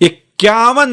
51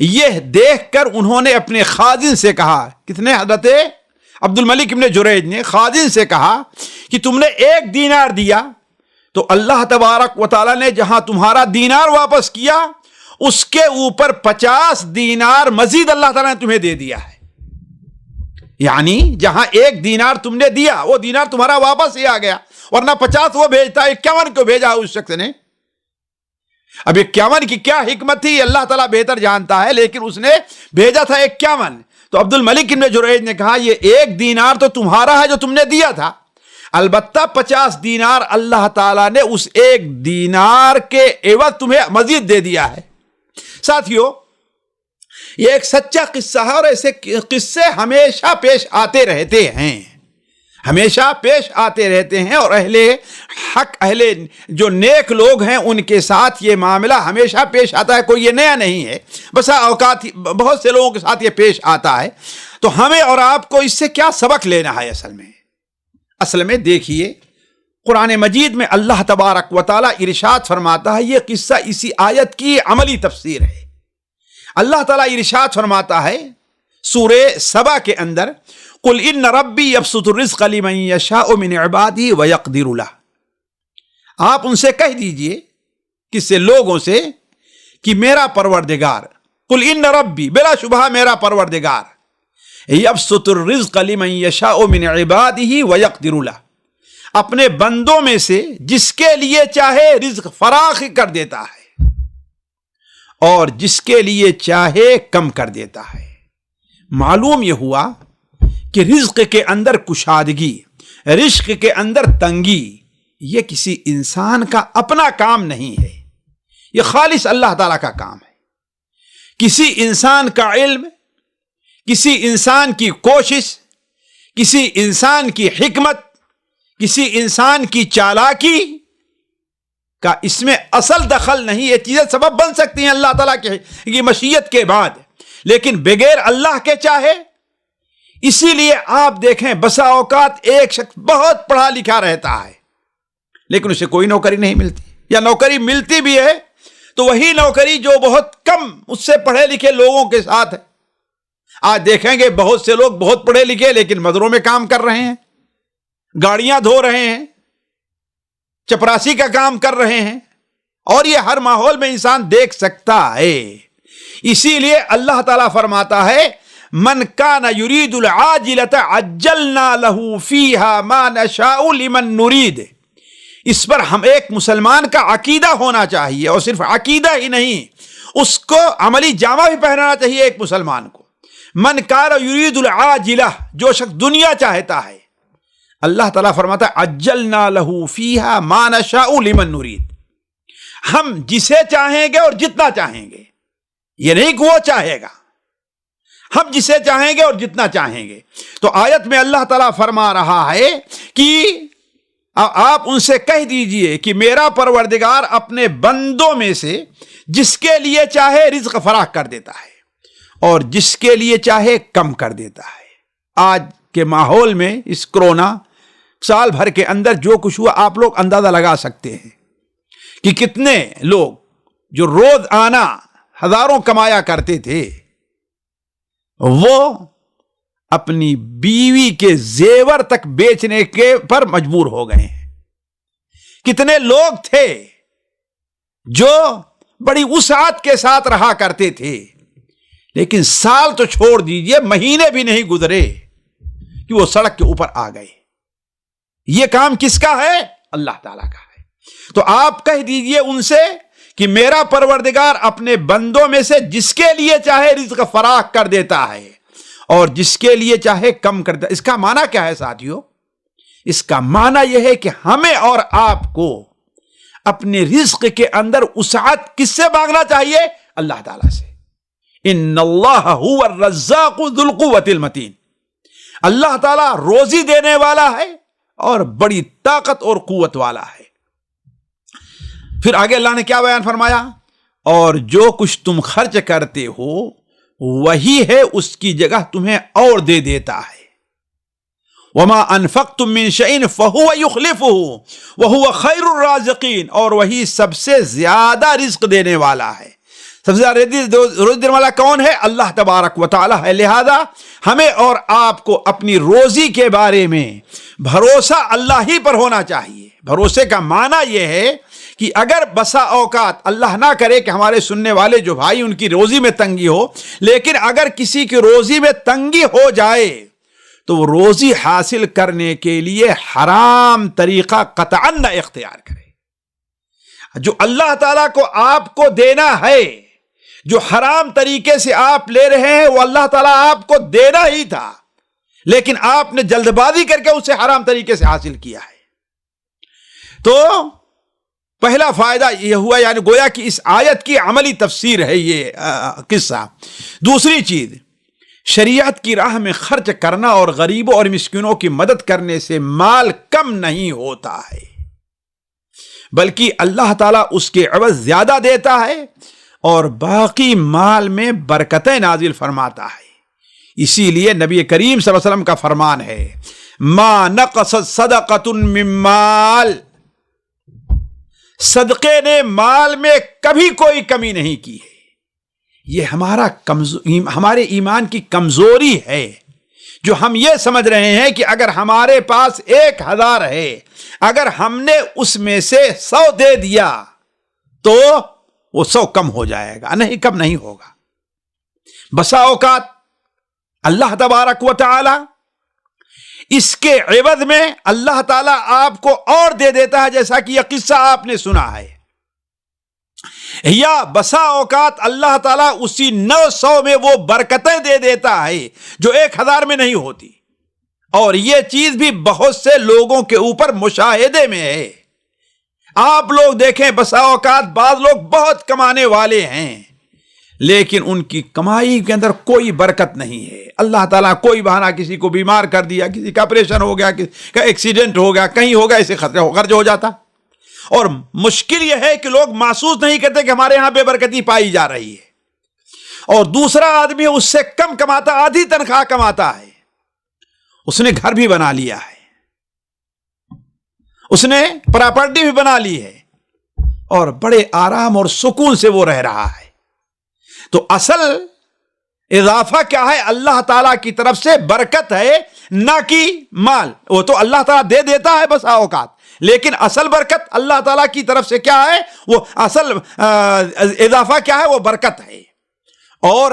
یہ دیکھ کر انہوں نے اپنے خازن سے کہا، کتنے؟ حضرت عبد الملک ابن جریج نے خازن سے کہا کہ تم نے 1 دینار دیا تو اللہ تبارک و تعالیٰ نے جہاں تمہارا دینار واپس کیا اس کے اوپر 50 دینار مزید اللہ تعالیٰ نے تمہیں دے دیا ہے. یعنی جہاں 1 دینار تم نے دیا وہ دینار تمہارا واپس ہی آ گیا، ورنہ 50 وہ بھیجتا، 51 کو بھیجا اس شخص نے. اب 51 کی کیا حکمت تھی اللہ تعالیٰ بہتر جانتا ہے، لیکن اس نے بھیجا تھا 51. تو عبد الملک ابن جریج نے کہا یہ 1 دینار تو تمہارا ہے جو تم نے دیا تھا، البتہ 50 دینار اللہ تعالیٰ نے اس 1 دینار کے عوض تمہیں مزید دے دیا ہے. ساتھیو، یہ ایک سچا قصہ ہے اور ایسے قصے ہمیشہ پیش آتے رہتے ہیں، ہمیشہ پیش آتے رہتے ہیں، اور اہل حق، اہل جو نیک لوگ ہیں ان کے ساتھ یہ معاملہ ہمیشہ پیش آتا ہے، کوئی یہ نیا نہیں ہے، بس اوقات بہت سے لوگوں کے ساتھ یہ پیش آتا ہے. تو ہمیں اور آپ کو اس سے کیا سبق لینا ہے؟ اصل میں دیکھیے، قرآن مجید میں اللہ تبارک و تعالیٰ ارشاد فرماتا ہے، یہ قصہ اسی آیت کی عملی تفسیر ہے. اللہ تعالیٰ ارشاد فرماتا ہے سورہ سبا کے اندر، قل ان ربی یبسط الرزق لمن یشاء من عبادہ ویقدر لہ. آپ ان سے کہہ دیجئے، کس سے؟ لوگوں سے، کہ میرا پروردگار، قل ان ربی، بلا شبہ میرا پروردگار، یبسط الرزق لمن یشاء من عبادہ ویقدر لہ، اپنے بندوں میں سے جس کے لیے چاہے رزق فراخ کر دیتا ہے اور جس کے لیے چاہے کم کر دیتا ہے. معلوم یہ ہوا کہ رزق کے اندر کشادگی، رزق کے اندر تنگی، یہ کسی انسان کا اپنا کام نہیں ہے، یہ خالص اللہ تعالیٰ کا کام ہے. کسی انسان کا علم، کسی انسان کی کوشش، کسی انسان کی حکمت، کسی انسان کی چالاکی کا اس میں اصل دخل نہیں. یہ چیزیں سبب بن سکتی ہیں اللہ تعالیٰ کی مشیت کے بعد، لیکن بغیر اللہ کے چاہے. اسی لیے آپ دیکھیں بسا اوقات ایک شخص بہت پڑھا لکھا رہتا ہے لیکن اسے کوئی نوکری نہیں ملتی، یا نوکری ملتی بھی ہے تو وہی نوکری جو بہت کم اس سے پڑھے لکھے لوگوں کے ساتھ ہے. آج دیکھیں گے بہت سے لوگ بہت پڑھے لکھے لیکن مزدوروں میں کام کر رہے ہیں، گاڑیاں دھو رہے ہیں، چپراسی کا کام کر رہے ہیں، اور یہ ہر ماحول میں انسان دیکھ سکتا ہے. اسی لیے اللہ تعالیٰ فرماتا ہے، من کان یرید العاجلۃ عجلنا له فیہا ما نشاء لمن نرید. اس پر ہم ایک مسلمان کا عقیدہ ہونا چاہیے، اور صرف عقیدہ ہی نہیں، اس کو عملی جامہ بھی پہنانا چاہیے ایک مسلمان کو. من کان یرید العاجلہ، جو شخص دنیا چاہتا ہے، اللہ تعالیٰ فرماتا ہے عجلنا له فیہا ما نشاء لمن نرید. ہم جسے چاہیں گے اور جتنا چاہیں گے، یہ نہیں کہ وہ چاہے گا، ہم جسے چاہیں گے اور جتنا چاہیں گے. تو آیت میں اللہ تعالیٰ فرما رہا ہے کہ آپ ان سے کہہ دیجئے کہ میرا پروردگار اپنے بندوں میں سے جس کے لیے چاہے رزق فراخ کر دیتا ہے اور جس کے لیے چاہے کم کر دیتا ہے. آج کے ماحول میں اس کرونا سال بھر کے اندر جو کچھ ہوا آپ لوگ اندازہ لگا سکتے ہیں کہ کتنے لوگ جو روز آنا ہزاروں کمایا کرتے تھے وہ اپنی بیوی کے زیور تک بیچنے کے پر مجبور ہو گئے ہیں. کتنے لوگ تھے جو بڑی وسعت کے ساتھ رہا کرتے تھے لیکن سال تو چھوڑ دیجئے، مہینے بھی نہیں گزرے کہ وہ سڑک کے اوپر آ گئے. یہ کام کس کا ہے؟ اللہ تعالیٰ کا ہے. تو آپ کہہ دیجئے ان سے کہ میرا پروردگار اپنے بندوں میں سے جس کے لیے چاہے رزق فراخ کر دیتا ہے اور جس کے لیے چاہے کم کر دیتا ہے. اس کا معنی کیا ہے ساتھیو؟ اس کا معنی یہ ہے کہ ہمیں اور آپ کو اپنے رزق کے اندر وسعت کس سے مانگنا چاہیے؟ اللہ تعالیٰ سے. ان اللہ هو الرزاق ذو القوة المتین. اللہ تعالیٰ روزی دینے والا ہے اور بڑی طاقت اور قوت والا ہے. پھر آگے اللہ نے کیا بیان فرمایا؟ اور جو کچھ تم خرچ کرتے ہو وہی ہے اس کی جگہ تمہیں اور دے دیتا ہے. وما انفقتم من شيء فهو يخلفه وهو خير الرازقين. اور وہی سب سے زیادہ رزق دینے والا ہے، سب سے زیادہ روزی دینے والا کون ہے؟ اللہ تبارک و تعالی ہے۔ لہذا ہمیں اور آپ کو اپنی روزی کے بارے میں بھروسہ اللہ ہی پر ہونا چاہیے۔ بھروسے کا معنی یہ ہے کہ اگر بسا اوقات اللہ نہ کرے کہ ہمارے سننے والے جو بھائی ان کی روزی میں تنگی ہو، لیکن اگر کسی کی روزی میں تنگی ہو جائے تو وہ روزی حاصل کرنے کے لیے حرام طریقہ قطعاً نہ اختیار کرے۔ جو اللہ تعالیٰ کو آپ کو دینا ہے، جو حرام طریقے سے آپ لے رہے ہیں، وہ اللہ تعالیٰ آپ کو دینا ہی تھا، لیکن آپ نے جلد بازی کر کے اسے حرام طریقے سے حاصل کیا ہے۔ تو پہلا فائدہ یہ ہوا، یعنی گویا کہ اس آیت کی عملی تفسیر ہے یہ قصہ۔ دوسری چیز، شریعت کی راہ میں خرچ کرنا اور غریبوں اور مسکینوں کی مدد کرنے سے مال کم نہیں ہوتا ہے، بلکہ اللہ تعالیٰ اس کے عوض زیادہ دیتا ہے اور باقی مال میں برکتیں نازل فرماتا ہے۔ اسی لیے نبی کریم صلی اللہ علیہ وسلم کا فرمان ہے، ما نقصت صدقۃ من مال، صدقے نے مال میں کبھی کوئی کمی نہیں کی ہے۔ یہ ہمارے ایمان کی کمزوری ہے، جو ہم یہ سمجھ رہے ہیں کہ اگر ہمارے پاس 1000 ہے، اگر ہم نے اس میں سے 100 دے دیا تو وہ 100 کم ہو جائے گا۔ نہیں، کم نہیں ہوگا۔ بسا اوقات اللہ تبارک و تعالی اس کے عوض میں اللہ تعالیٰ آپ کو اور دے دیتا ہے، جیسا کہ یہ قصہ آپ نے سنا ہے، یا بسا اوقات اللہ تعالیٰ اسی 900 میں وہ برکتیں دے دیتا ہے جو 1000 میں نہیں ہوتی۔ اور یہ چیز بھی بہت سے لوگوں کے اوپر مشاہدے میں ہے۔ آپ لوگ دیکھیں، بسا اوقات بعض لوگ بہت کمانے والے ہیں، لیکن ان کی کمائی کے اندر کوئی برکت نہیں ہے۔ اللہ تعالیٰ کوئی بہانہ، کسی کو بیمار کر دیا، کسی کا آپریشن ہو گیا، کسی کا ایکسیڈنٹ ہو گیا، کہیں ہو گیا، اسے خرچ ہو جاتا۔ اور مشکل یہ ہے کہ لوگ محسوس نہیں کرتے کہ ہمارے ہاں بے برکتی پائی جا رہی ہے۔ اور دوسرا آدمی اس سے کم کماتا، آدھی تنخواہ کماتا ہے، اس نے گھر بھی بنا لیا ہے، اس نے پراپرٹی بھی بنا لی ہے، اور بڑے آرام اور سکون سے وہ رہ رہا ہے۔ تو اصل اضافہ کیا ہے؟ اللہ تعالیٰ کی طرف سے برکت ہے، نہ کہ مال۔ وہ تو اللہ تعالیٰ دے دیتا ہے بس اوقات، لیکن اصل برکت اللہ تعالیٰ کی طرف سے کیا ہے؟ وہ اصل اضافہ کیا ہے؟ وہ برکت ہے۔ اور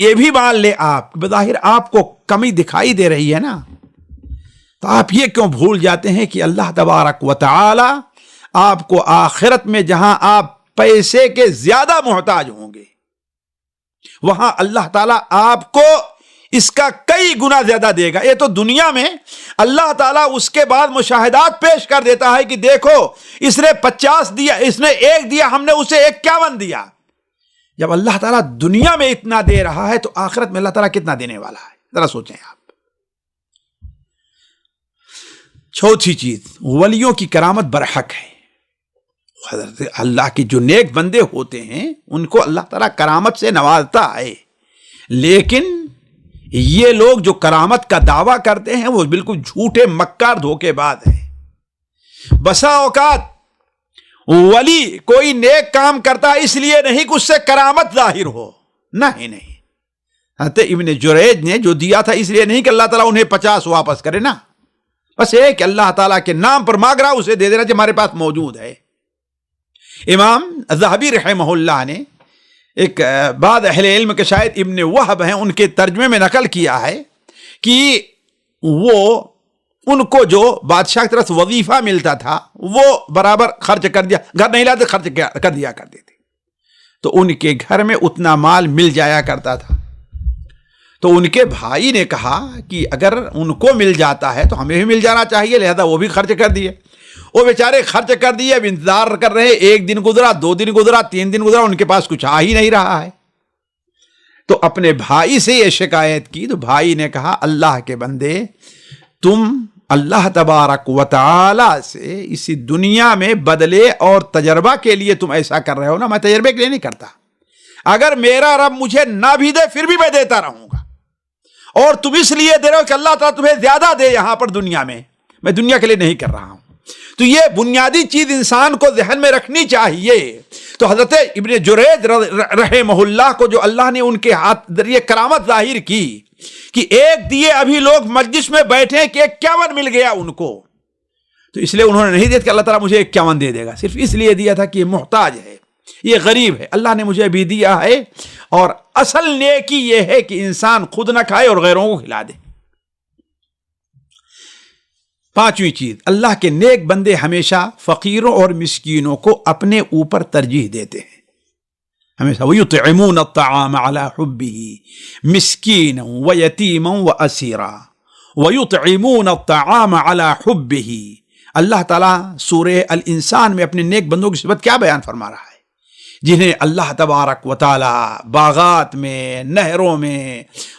یہ بھی مان لے، آپ بظاہر آپ کو کمی دکھائی دے رہی ہے نا، تو آپ یہ کیوں بھول جاتے ہیں کہ اللہ تبارک و تعالی آپ کو آخرت میں، جہاں آپ پیسے کے زیادہ محتاج ہوں گے، وہاں اللہ تعالیٰ آپ کو اس کا کئی گنا زیادہ دے گا۔ یہ تو دنیا میں اللہ تعالیٰ اس کے بعد مشاہدات پیش کر دیتا ہے کہ دیکھو، اس نے 50 دیا، اس نے 1 دیا، ہم نے اسے 51 دیا۔ جب اللہ تعالیٰ دنیا میں اتنا دے رہا ہے تو آخرت میں اللہ تعالیٰ کتنا دینے والا ہے، ذرا سوچیں آپ۔ چوتھی چیز، ولیوں کی کرامت برحق ہے۔ حضرت اللہ کے جو نیک بندے ہوتے ہیں ان کو اللہ تعالیٰ کرامت سے نوازتا ہے، لیکن یہ لوگ جو کرامت کا دعویٰ کرتے ہیں وہ بالکل جھوٹے مکار دھوکے باز ہیں۔ بسا اوقات ولی کوئی نیک کام کرتا ہے اس لیے نہیں کہ اس سے کرامت ظاہر ہو، نہیں۔ حضرت ابن جریج نے جو دیا تھا اس لیے نہیں کہ اللہ تعالیٰ انہیں 50 واپس کرے نا، بس یہ کہ اللہ تعالیٰ کے نام پر مانگ رہا اسے دے دینا جو ہمارے پاس موجود ہے۔ امام ذہبی رحمہ اللہ نے ایک بعض اہل علم کے شاید ابن وہب ہیں، ان کے ترجمے میں نقل کیا ہے کہ وہ ان کو جو بادشاہ کی طرف وظیفہ ملتا تھا وہ برابر خرچ کر دیا، گھر نہیں لاتے خرچ کر دیا کرتے تھے، تو ان کے گھر میں اتنا مال مل جایا کرتا تھا۔ تو ان کے بھائی نے کہا کہ اگر ان کو مل جاتا ہے تو ہمیں بھی مل جانا چاہیے، لہذا وہ بھی خرچ کر دیے۔ وہ بیچارے خرچ کر دیے، اب انتظار کر رہے، 1 دن گزرا، 2 دن گزرا، 3 دن گزرا، ان کے پاس کچھ آ ہی نہیں رہا ہے۔ تو اپنے بھائی سے یہ شکایت کی، تو بھائی نے کہا اللہ کے بندے، تم اللہ تبارک و تعالی سے اسی دنیا میں بدلے اور تجربہ کے لیے تم ایسا کر رہے ہو نا، میں تجربے کے لیے نہیں کرتا۔ اگر میرا رب مجھے نہ بھی دے پھر بھی میں دیتا رہوں گا، اور تم اس لیے دے رہے ہو کہ اللہ تعالیٰ تمہیں زیادہ دے یہاں پر دنیا میں دنیا کے لیے نہیں کر رہا ہوں۔ تو یہ بنیادی چیز انسان کو ذہن میں رکھنی چاہیے۔ تو حضرت ابن جریج رحمہ اللہ کو جو اللہ نے ان کے ہاتھ ذریعے کرامت ظاہر کی کہ ایک دیے ابھی لوگ مجلس میں بیٹھے ہیں کہ 51 مل گیا ان کو، تو اس لیے انہوں نے نہیں دیا کہ اللہ تعالیٰ مجھے 51 دے دے گا، صرف اس لیے دیا تھا کہ یہ محتاج ہے، یہ غریب ہے، اللہ نے مجھے ابھی دیا ہے۔ اور اصل نیکی یہ ہے کہ انسان خود نہ کھائے اور غیروں کو کھلا دے۔ پانچویں چیز، اللہ کے نیک بندے ہمیشہ فقیروں اور مسکینوں کو اپنے اوپر ترجیح دیتے ہیں، ہمیشہ۔ وَيُطْعِمُونَ الطَّعَامَ عَلَى حُبِّهِ مِسْكِينًا وَيَتِيمًا وَأَسِيرًا وَيُطْعِمُونَ الطَّعَامَ عَلَى حُبِّهِ۔ اللہ تعالیٰ سورہ الانسان میں اپنے نیک بندوں کی صفت کیا بیان فرما رہا ہے؟ جنہیں اللہ تبارک و تعالی باغات میں، نہروں میں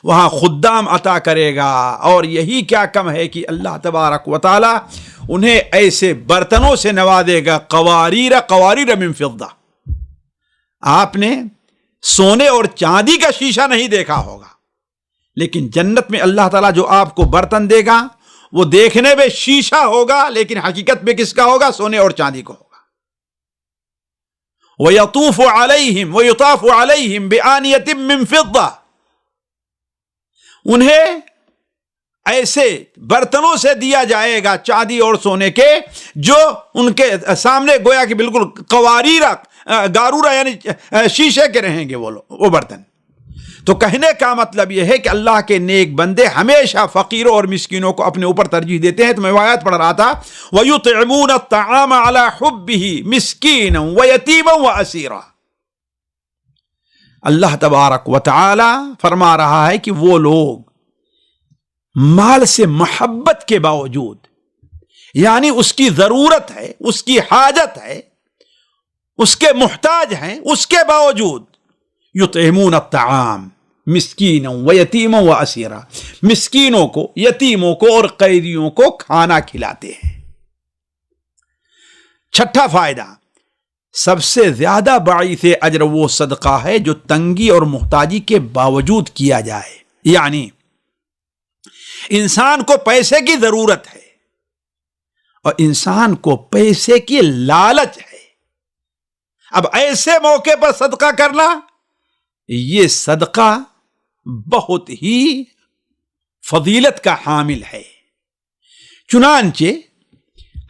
وہاں خدام عطا کرے گا، اور یہی کیا کم ہے کہ اللہ تبارک و تعالی انہیں ایسے برتنوں سے نوازے گا، قواریر من فضہ۔ آپ نے سونے اور چاندی کا شیشہ نہیں دیکھا ہوگا، لیکن جنت میں اللہ تعالیٰ جو آپ کو برتن دے گا وہ دیکھنے میں شیشہ ہوگا، لیکن حقیقت میں کس کا ہوگا؟ سونے اور چاندی کو ہوگا۔ وَيَطُوفُ عَلَيْهِمْ وَيُطَافُ عَلَيْهِمْ بِآنِيَةٍ مِّن فِضَّةٍ، انہیں ایسے برتنوں سے دیا جائے گا چاندی اور سونے کے، جو ان کے سامنے گویا کہ بالکل گارورا یعنی شیشے کے رہیں گے وہ برتن۔ تو کہنے کا مطلب یہ ہے کہ اللہ کے نیک بندے ہمیشہ فقیروں اور مسکینوں کو اپنے اوپر ترجیح دیتے ہیں۔ تو میں آیات پڑھ رہا تھا، وَيُطْعِمُونَ الطَّعَامَ عَلَى حُبِّهِ مِسْكِينًا وَيَتِيمًا وَأَسِيرًا۔ اللہ تبارک و تعالی فرما رہا ہے کہ وہ لوگ مال سے محبت کے باوجود، یعنی اس کی ضرورت ہے، اس کی حاجت ہے، اس کے محتاج ہیں، اس کے باوجود یطعمون الطعام مسکینا و یتیما و اسیرا، مسکینوں کو، یتیموں کو اور قیدیوں کو کھانا کھلاتے ہیں۔ چھٹا فائدہ، سب سے زیادہ باعث اجر وہ صدقہ ہے جو تنگی اور محتاجی کے باوجود کیا جائے، یعنی انسان کو پیسے کی ضرورت ہے اور انسان کو پیسے کی لالچ ہے، اب ایسے موقع پر صدقہ کرنا، یہ صدقہ بہت ہی فضیلت کا حامل ہے۔ چنانچہ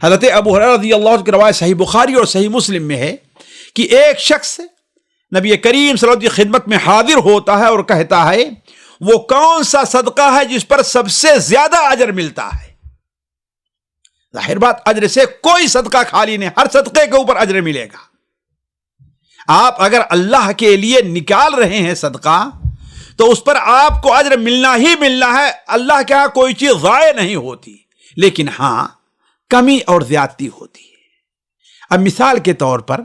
حضرت ابو ہریرہ رضی اللہ عنہ کی روایت صحیح بخاری اور صحیح مسلم میں ہے کہ ایک شخص نبی کریم صلی اللہ علیہ وسلم کی خدمت میں حاضر ہوتا ہے اور کہتا ہے، وہ کون سا صدقہ ہے جس پر سب سے زیادہ اجر ملتا ہے؟ ظاہر بات، اجر سے کوئی صدقہ خالی نہیں، ہر صدقے کے اوپر اجر ملے گا۔ آپ اگر اللہ کے لیے نکال رہے ہیں صدقہ تو اس پر آپ کو اجر ملنا ہی ملنا ہے، اللہ کے ہاں کوئی چیز ضائع نہیں ہوتی، لیکن ہاں کمی اور زیادتی ہوتی ہے۔ اب مثال کے طور پر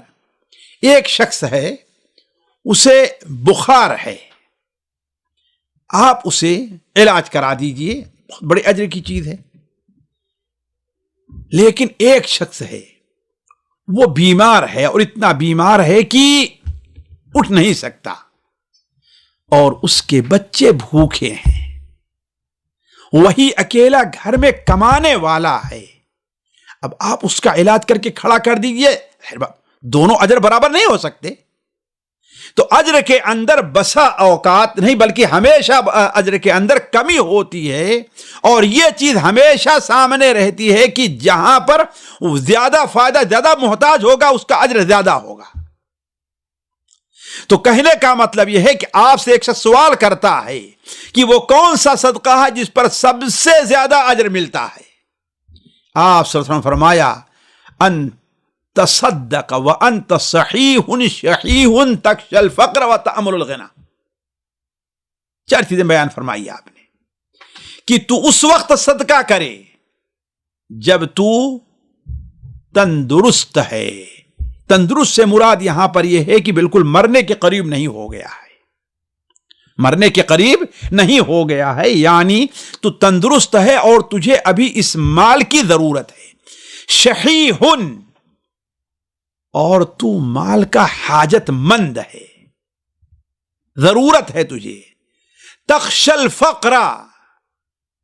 ایک شخص ہے، اسے بخار ہے، آپ اسے علاج کرا دیجئے، بہت بڑے اجر کی چیز ہے۔ لیکن ایک شخص ہے، وہ بیمار ہے اور اتنا بیمار ہے کہ اٹھ نہیں سکتا، اور اس کے بچے بھوکے ہیں، وہی اکیلا گھر میں کمانے والا ہے۔ اب آپ اس کا علاج کر کے کھڑا کر دیجئے، دونوں اجر برابر نہیں ہو سکتے۔ تو اجر کے اندر بسا اوقات نہیں بلکہ ہمیشہ اجر کے اندر کمی ہوتی ہے، اور یہ چیز ہمیشہ سامنے رہتی ہے کہ جہاں پر زیادہ فائدہ، زیادہ محتاج ہوگا، اس کا اجر زیادہ ہوگا۔ تو کہنے کا مطلب یہ ہے کہ آپ سے ایک شخص سوال کرتا ہے کہ وہ کون سا صدقہ ہے جس پر سب سے زیادہ اجر ملتا ہے؟ آپ صلی اللہ علیہ وسلم فرمایا، ان تصدق وانت صحیح شحیح تخشى الفقر وتأمل الغنى۔ چار چیزیں بیان فرمائی آپ نے کہ تو اس وقت صدقہ کرے جب تو تندرست ہے۔ تندرست سے مراد یہاں پر یہ ہے کہ بالکل مرنے کے قریب نہیں ہو گیا ہے، مرنے کے قریب نہیں ہو گیا ہے، یعنی تو تندرست ہے اور تجھے ابھی اس مال کی ضرورت ہے۔ شحیح، اور تو مال کا حاجت مند ہے، ضرورت ہے تجھے۔ تخشى الفقر،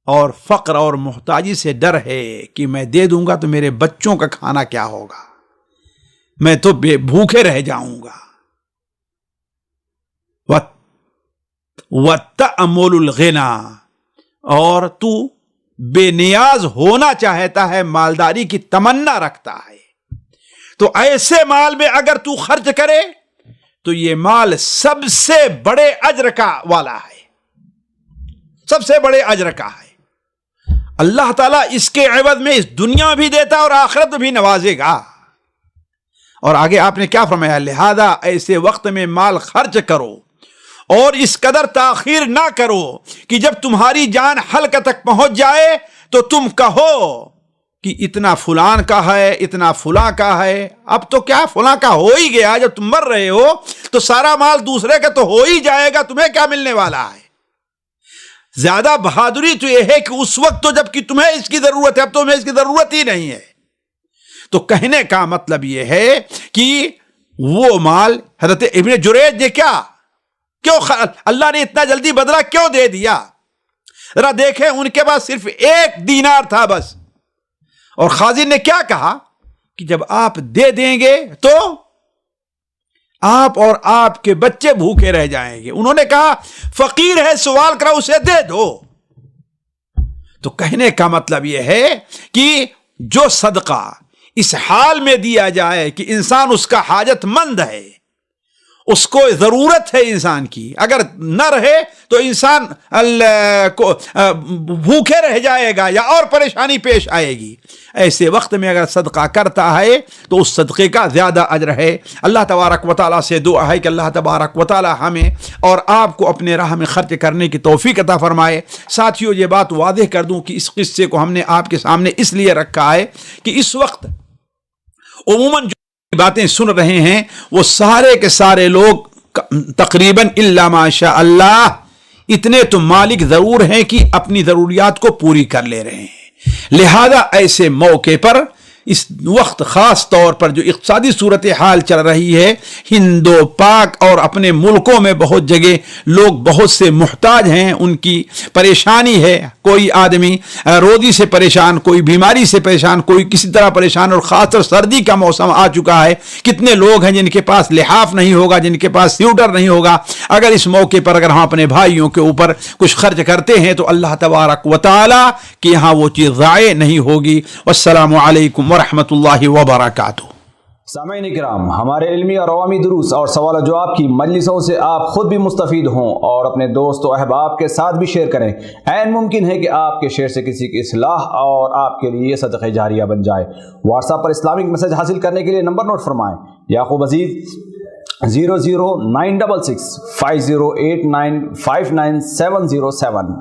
اور فقر اور محتاجی سے ڈر ہے کہ میں دے دوں گا تو میرے بچوں کا کھانا کیا ہوگا۔ میں تو بھوکے رہ جاؤں گا. وَتَأْمُلُ الْغِنَى، اور تو بے نیاز ہونا چاہتا ہے، مالداری کی تمنا رکھتا ہے. تو ایسے مال میں اگر تو خرچ کرے تو یہ مال سب سے بڑے اجر کا والا ہے، سب سے بڑے اجر کا ہے. اللہ تعالیٰ اس کے عوض میں اس دنیا میں بھی دیتا اور آخرت میں بھی نوازے گا. اور آگے آپ نے کیا فرمایا؟ لہذا ایسے وقت میں مال خرچ کرو اور اس قدر تاخیر نہ کرو کہ جب تمہاری جان حلق تک پہنچ جائے تو تم کہو کہ اتنا فلان کا ہے، اتنا فلاں کا ہے. اب تو کیا فلاں کا ہو ہی گیا، جب تم مر رہے ہو تو سارا مال دوسرے کا تو ہو ہی جائے گا، تمہیں کیا ملنے والا ہے؟ زیادہ بہادری تو یہ ہے کہ اس وقت تو جب کہ تمہیں اس کی ضرورت ہے، اب تو تمہیں اس کی ضرورت ہی نہیں ہے. تو کہنے کا مطلب یہ ہے کہ وہ مال حضرت ابن جریج نے کیوں اللہ نے اتنا جلدی بدلہ کیوں دے دیا؟ ذرا دیکھیں، ان کے پاس صرف 1 دینار تھا بس، اور خازن نے کیا کہا کہ جب آپ دے دیں گے تو آپ اور آپ کے بچے بھوکے رہ جائیں گے. انہوں نے کہا فقیر ہے، سوال کرو، اسے دے دو. تو کہنے کا مطلب یہ ہے کہ جو صدقہ اس حال میں دیا جائے کہ انسان اس کا حاجت مند ہے، اس کو ضرورت ہے انسان کی، اگر نہ رہے تو انسان بھوکے رہ جائے گا یا اور پریشانی پیش آئے گی. ایسے وقت میں اگر صدقہ کرتا ہے تو اس صدقے کا زیادہ اجر ہے. اللہ تبارک و تعالیٰ سے دعا ہے کہ اللہ تبارک و تعالیٰ ہمیں اور آپ کو اپنے راہ میں خرچ کرنے کی توفیق عطا فرمائے. ساتھیوں، یہ بات واضح کر دوں کہ اس قصے کو ہم نے آپ کے سامنے اس لیے رکھا ہے کہ اس وقت عموماً جو باتیں سن رہے ہیں وہ سارے کے سارے لوگ تقریباً الا ماشاء اللہ اتنے تو مالک ضرور ہیں کہ اپنی ضروریات کو پوری کر لے رہے ہیں. لہذا ایسے موقع پر اس وقت خاص طور پر جو اقتصادی صورتحال چل رہی ہے ہند و پاک اور اپنے ملکوں میں بہت جگہ لوگ بہت سے محتاج ہیں، ان کی پریشانی ہے. کوئی آدمی روزی سے پریشان، کوئی بیماری سے پریشان، کوئی کسی طرح پریشان، اور خاص طور سردی کا موسم آ چکا ہے. کتنے لوگ ہیں جن کے پاس لحاف نہیں ہوگا، جن کے پاس سیوٹر نہیں ہوگا. اگر اس موقع پر اگر ہم اپنے بھائیوں کے اوپر کچھ خرچ کرتے ہیں تو اللہ تبارک و تعالی کہ یہاں وہ چیز ضائع نہیں ہوگی. والسلام علیکم ورحمۃ اللہ وبرکاتہ. سامعین کرام، ہمارے علمی اور عوامی دروس اور سوال و جواب کی مجلسوں سے آپ خود بھی مستفید ہوں اور اپنے دوست و احباب کے ساتھ بھی شیئر کریں. عین ممکن ہے کہ آپ کے شیئر سے کسی کی اصلاح اور آپ کے لیے صدقہ جاریہ بن جائے. واٹس ایپ پر اسلامک میسج حاصل کرنے کے لیے نمبر نوٹ فرمائیں: یعقوب عزیز 00966 5089 59707.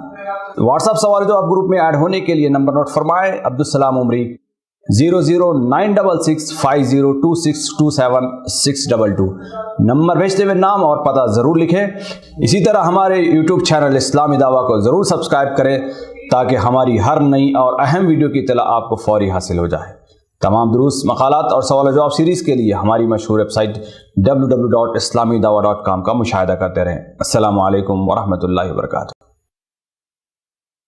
واٹس ایپ سوال جو آپ گروپ میں ایڈ ہونے کے لیے نمبر نوٹ فرمائیں: عبدالسلام عمری 00966 502627 622. نمبر بھیجتے ہوئے نام اور پتہ ضرور لکھیں. اسی طرح ہمارے یوٹیوب چینل اسلامی دعویٰ کو ضرور سبسکرائب کریں تاکہ ہماری ہر نئی اور اہم ویڈیو کی اطلاع آپ کو فوری حاصل ہو جائے. تمام دروس، مقالات اور سوال و جواب سیریز کے لیے ہماری مشہور ویب سائٹ www.islamidawah.com کا مشاہدہ کرتے رہیں. السلام علیکم ورحمۃ اللہ وبرکاتہ.